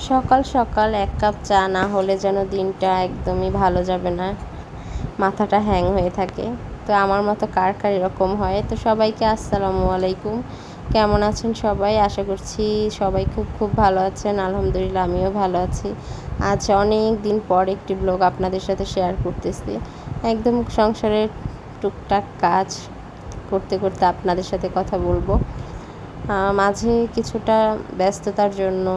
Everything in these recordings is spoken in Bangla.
সকাল সকাল এক কাপ চা না হলে যেন দিনটা একদমই ভালো যাবে না, মাথাটা হ্যাং হয়ে থাকে। তো আমার মতো কার কার এরকম হয়? তো সবাইকে আসসালামু আলাইকুম। কেমন আছেন সবাই? আশা করছি সবাই খুব খুব ভালো আছেন। আলহামদুলিল্লাহ আমিও ভালো আছি। আজ অনেক দিন পর একটি ব্লগ আপনাদের সাথে শেয়ার করতেছি। একদম সংসারের টুকটাক কাজ করতে করতে আপনাদের সাথে কথা বলবো। মাঝে কিছুটা ব্যস্ততার জন্য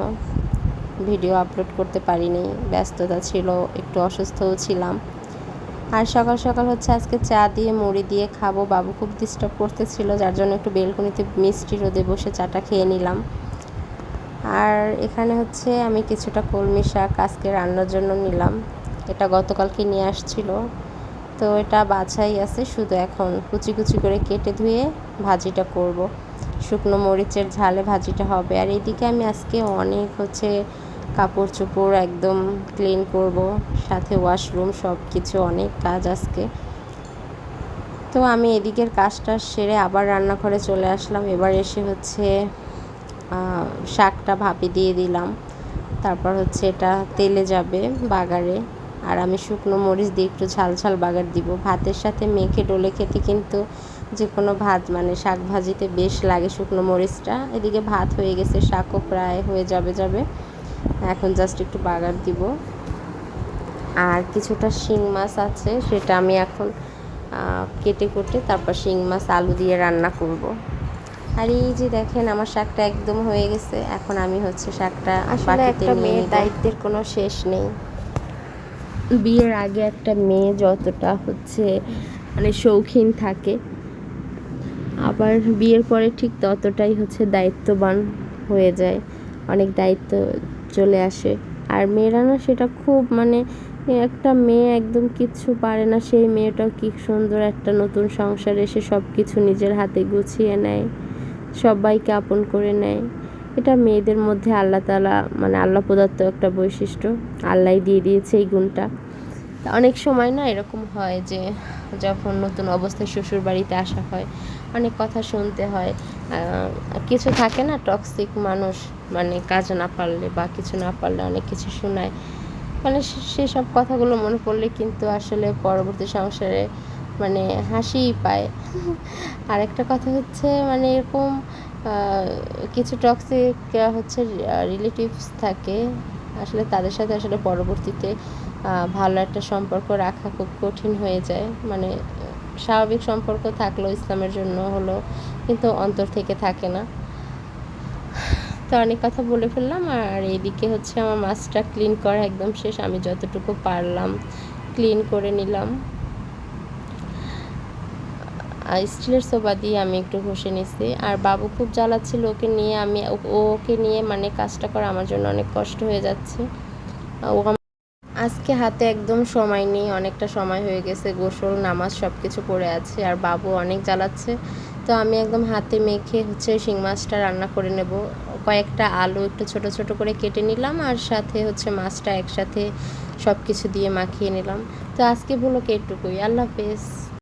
ভিডিও আপলোড করতে পারিনি, ব্যস্ততা ছিল, একটু অসুস্থও ছিলাম। আর সকাল সকাল হচ্ছে আজকে চা দিয়ে মুড়ি দিয়ে খাবো, বাবু খুব ডিস্টার্ব করতেছিল, যার জন্য একটু বেলকনিতে মিষ্টি রোদে বসে চাটা খেয়ে নিলাম। আর এখানে হচ্ছে আমি কিছুটা কলমি শাক আজকে রান্নার জন্য নিলাম, এটা গতকালকে নিয়ে আসছিল, তো এটা বাছাই আছে, শুধু এখন কুচি কুচি করে কেটে ধুয়ে ভাজিটা করব। শুকনো মরিচের ঝালে ভাজিটা হবে। আর এইদিকে আমি আজকে অনেক হচ্ছে কাপড় চোপড় একদম ক্লিন করব, সাথে ওয়াশরুম সব কিছু, অনেক কাজ আজকে। তো আমি এদিকের কাজটা সেরে আবার রান্নাঘরে চলে আসলাম। এবার এসে হচ্ছে শাকটা ভাপে দিয়ে দিলাম, তারপর হচ্ছে এটা তেলে যাবে বাগারে। আর আমি শুকনো মরিচ দিয়ে একটু ঝাল ঝাল বাগার দিব। ভাতের সাথে মেখে ডলে খেতে কিন্তু যে কোনো ভাত মানে শাক ভাজিতে বেশ লাগে শুকনো মরিচটা। এদিকে ভাত হয়ে গেছে, শাকও প্রায় হয়ে যাবে। এখন জাস্ট একটু বাগার দিব। আর কিছুটা শিং মাছ আছে, সেটা আমি এখন কেটে তারপর শিং মাছ আলু দিয়ে রান্না করব। আর এই যে দেখেন আমার শাকটা একদম হয়ে গেছে। এখন আমি হচ্ছে শাকটা আসলে একটা মেয়ের দায়িত্বের কোনো শেষ নেই। বিয়ের আগে একটা মেয়ে যতটা হচ্ছে মানে শৌখিন থাকে, আবার বিয়ের পরে ঠিক ততটাই হচ্ছে দায়িত্ববান হয়ে যায়, অনেক দায়িত্ব চলে আসে। আর মেয়েরা না সেটা খুব মানে একটা মেয়ে একদম কিচ্ছু পারে না, সেই মেয়েটাও কি সুন্দর একটা নতুন সংসারে এসে সব কিছু নিজের হাতে গুছিয়ে নেয়, সবাইকে আপন করে নেয়। এটা মেয়েদের মধ্যে আল্লাহ তাআলা মানে আল্লাহ প্রদত্ত একটা বৈশিষ্ট্য, আল্লাহ দিয়ে দিয়েছে এই গুণটা। অনেক সময় না এরকম হয় যে যখন নতুন অবস্থায় শ্বশুর বাড়িতে আসা হয়, অনেক কথা শুনতে হয়, কিছু থাকে না টক্সিক মানুষ, মানে কাজ না পারলে বা কিছু না পারলে অনেক কিছু শোনায়, মানে সেসব কথাগুলো মনে পড়লে কিন্তু আসলে পরবর্তী সংসারে মানে হাসিই পায়। আর একটা কথা হচ্ছে মানে এরকম কিছু টক্সিক হচ্ছে রিলেটিভস থাকে, আসলে তাদের সাথে আসলে পরবর্তীতে ভালো একটা সম্পর্ক রাখা খুব কঠিন হয়ে যায়। মানে স্বাভাবিক সম্পর্ক থাকলেও ইসলামের জন্য হলো, কিন্তু অন্তর থেকে থাকে না। তো অনেক কথা বলে ফেললাম। আর এইদিকে হচ্ছে আমার মাছটা ক্লিন করা একদম শেষ, আমি যতটুকু পারলাম ক্লিন করে নিলাম। স্টিলের সোফা দিয়ে আমি একটু ঘষে নিছি। আর বাবু খুব জ্বালাচ্ছিল, ওকে নিয়ে মানে কাজটা করা আমার জন্য অনেক কষ্ট হয়ে যাচ্ছে। আজকে হাতে একদম সময় নেই, অনেকটা সময় হয়ে গেছে, গোসল নামাজ সব কিছু পড়ে আছে, আর বাবু অনেক জ্বালাচ্ছে। তো আমি একদম হাতে মেখে হচ্ছে শিং মাছটা রান্না করে নেব। কয়েকটা আলু একটু ছোট ছোট করে কেটে নিলাম, আর সাথে হচ্ছে মাছটা একসাথে সব কিছু দিয়ে মাখিয়ে নিলাম। তো আজকে বলো এটুকুই, আল্লাহ হাফেজ।